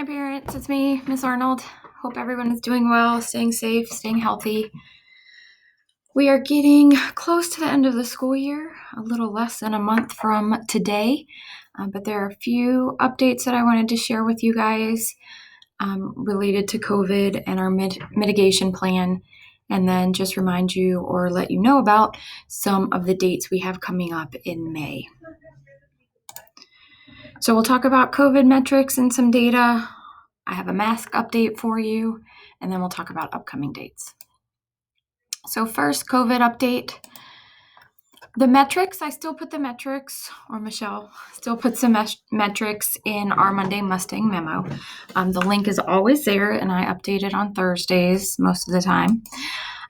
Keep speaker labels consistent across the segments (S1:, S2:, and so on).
S1: Hi parents, it's me, Miss Arnold. Hope everyone is doing well, staying safe, staying healthy. We are getting close to the end of the school year, a little less than a month from today, but there are a few updates that I wanted to share with you guys related to COVID and our mitigation plan, and then just remind you or let you know about some of the dates we have coming up in May. So we'll talk about COVID metrics and some data. I have a mask update for you, and then we'll talk about upcoming dates. So first, COVID update. The metrics, I still put the metrics, or Michelle still puts the metrics in our Monday Mustang memo. The link is always there, and I update it on Thursdays most of the time.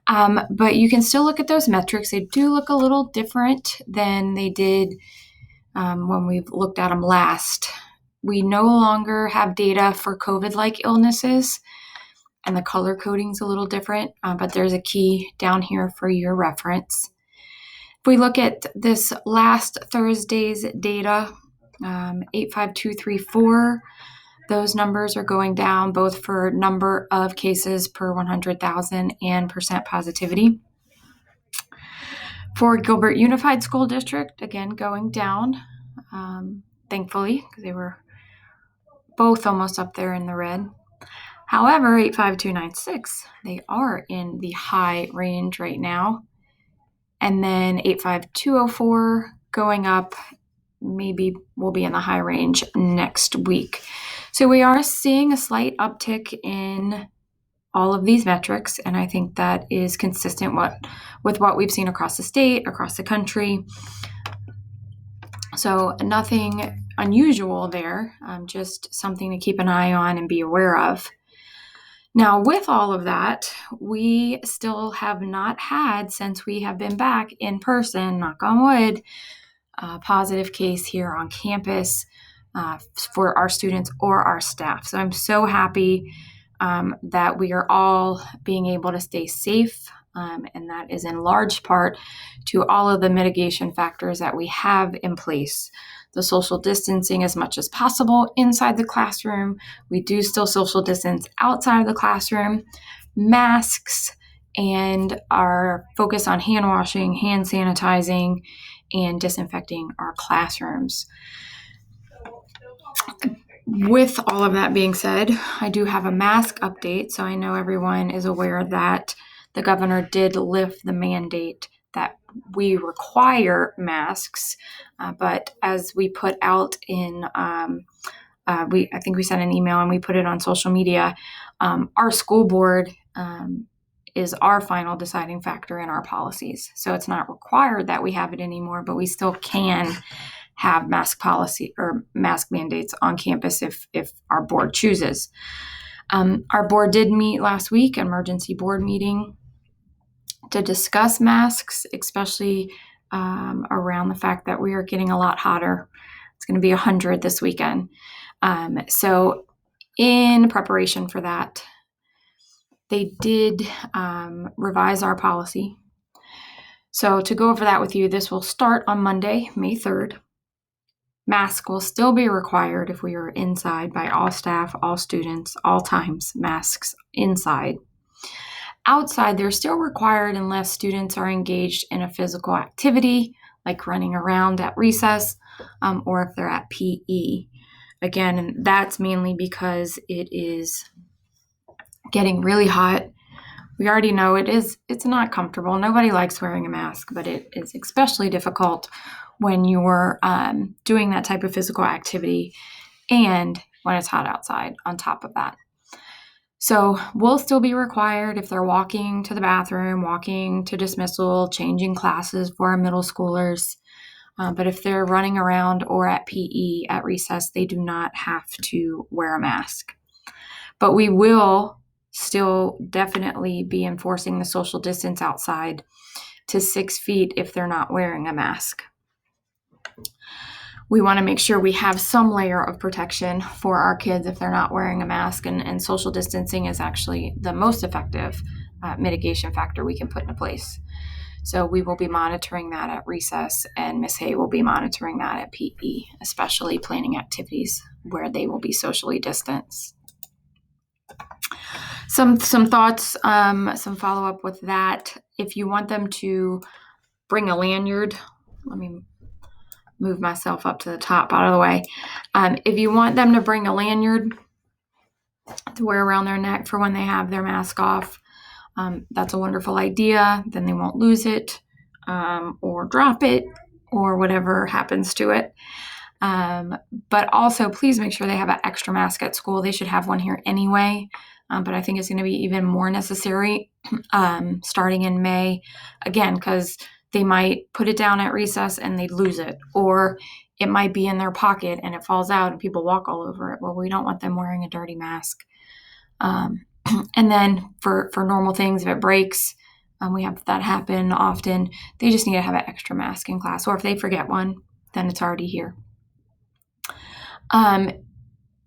S1: But you can still look at those metrics. They do look a little different than they did when we've looked at them last. We no longer have data for COVID-like illnesses, and the color coding's a little different, but there's a key down here for your reference. If we look at this last Thursday's data, 85234, those numbers are going down both for number of cases per 100,000 and percent positivity. For Gilbert Unified School District, again, going down, thankfully, because they were both almost up there in the red. However, 85296, they are in the high range right now. And then 85204 going up, maybe will be in the high range next week. So we are seeing a slight uptick in all of these metrics, and I think that is consistent with what we've seen across the state, across the country. So nothing unusual there, just something to keep an eye on and be aware of. Now, with all of that, we still have not had, since we have been back in person, knock on wood, a positive case here on campus for our students or our staff. So I'm so happy that we are all being able to stay safe, and that is in large part to all of the mitigation factors that we have in place. The social distancing as much as possible inside the classroom. We do still social distance outside of the classroom. Masks and our focus on hand washing, hand sanitizing, and disinfecting our classrooms. With all of that being said, I do have a mask update, so I know everyone is aware that the governor did lift the mandate that we require masks, but as we put out in, I think we sent an email and we put it on social media, our school board is our final deciding factor in our policies. So it's not required that we have it anymore, but we still can have mask policy or mask mandates on campus if our board chooses. Our board did meet last week, an emergency board meeting, to discuss masks, especially around the fact that we are getting a lot hotter. It's going to be 100 this weekend. So in preparation for that, they did revise our policy. So to go over that with you, this will start on Monday, May 3rd. Mask will still be required if we are inside by all staff, all students, all times, masks inside. Outside, they're still required unless students are engaged in a physical activity, like running around at recess, or if they're at PE. Again, and that's mainly because it is getting really hot. We already know it's not comfortable. Nobody likes wearing a mask, but it is especially difficult when you're doing that type of physical activity and when it's hot outside on top of that. So we'll still be required if they're walking to the bathroom, walking to dismissal, changing classes for our middle schoolers. But if they're running around or at PE at recess, they do not have to wear a mask. But we will still definitely be enforcing the social distance outside to 6 feet if they're not wearing a mask. We want to make sure we have some layer of protection for our kids if they're not wearing a mask, and social distancing is actually the most effective mitigation factor we can put into place. So we will be monitoring that at recess, and Ms. Hay will be monitoring that at PE, especially planning activities where they will be socially distanced. Some thoughts, some follow-up with that. If you want them to bring a lanyard, let me move myself up to the top out of the way. If you want them to bring a lanyard to wear around their neck for when they have their mask off, that's a wonderful idea. Then they won't lose it or drop it or whatever happens to it. But also, please make sure they have an extra mask at school. They should have one here anyway. But I think it's going to be even more necessary starting in May, again, because they might put it down at recess and they lose it, or it might be in their pocket and it falls out and people walk all over it. Well, we don't want them wearing a dirty mask. And then for normal things, if it breaks, we have that happen often, they just need to have an extra mask in class. Or if they forget one, then it's already here.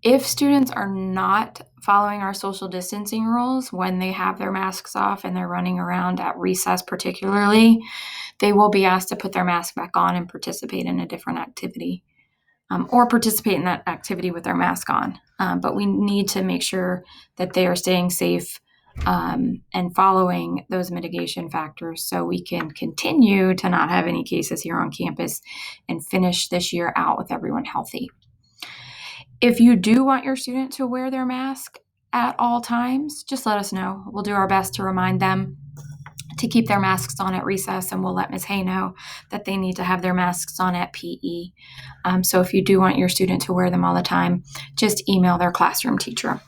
S1: If students are not following our social distancing rules when they have their masks off and they're running around at recess particularly, they will be asked to put their mask back on and participate in a different activity, or participate in that activity with their mask on. But we need to make sure that they are staying safe and following those mitigation factors so we can continue to not have any cases here on campus and finish this year out with everyone healthy. If you do want your student to wear their mask at all times, just let us know. We'll do our best to remind them to keep their masks on at recess, and we'll let Ms. Hay know that they need to have their masks on at PE. So if you do want your student to wear them all the time, just email their classroom teacher.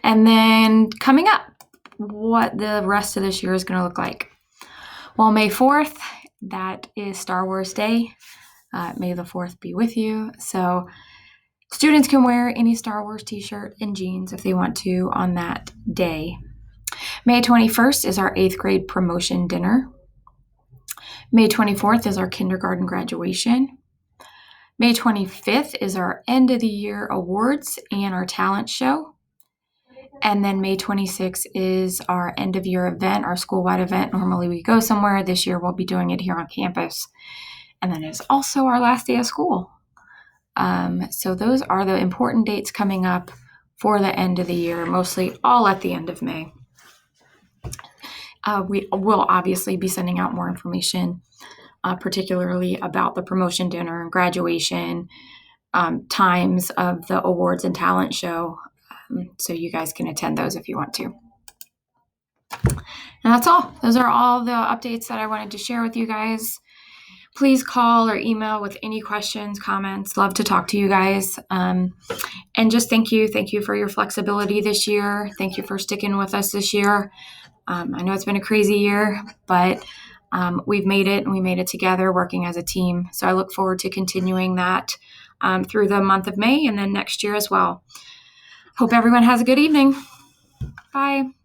S1: And then coming up, what the rest of this year is going to look like. Well, May 4th, that is Star Wars Day. May the 4th be with you. So students can wear any Star Wars t-shirt and jeans if they want to on that day. May 21st is our 8th grade promotion dinner. May 24th is our kindergarten graduation. May 25th is our end of the year awards and our talent show. And then May 26th is our end of year event, our school-wide event. Normally we go somewhere. This year we'll be doing it here on campus. And then it's also our last day of school. So those are the important dates coming up for the end of the year, mostly all at the end of May. We will obviously be sending out more information, particularly about the promotion dinner and graduation, times of the awards and talent show, so you guys can attend those if you want to. And that's all. Those are all the updates that I wanted to share with you guys. Please call or email with any questions, comments. Love to talk to you guys. And just thank you. Thank you for your flexibility this year. Thank you for sticking with us this year. I know it's been a crazy year, but we've made it, and we made it together working as a team. So I look forward to continuing that through the month of May and then next year as well. Hope everyone has a good evening. Bye.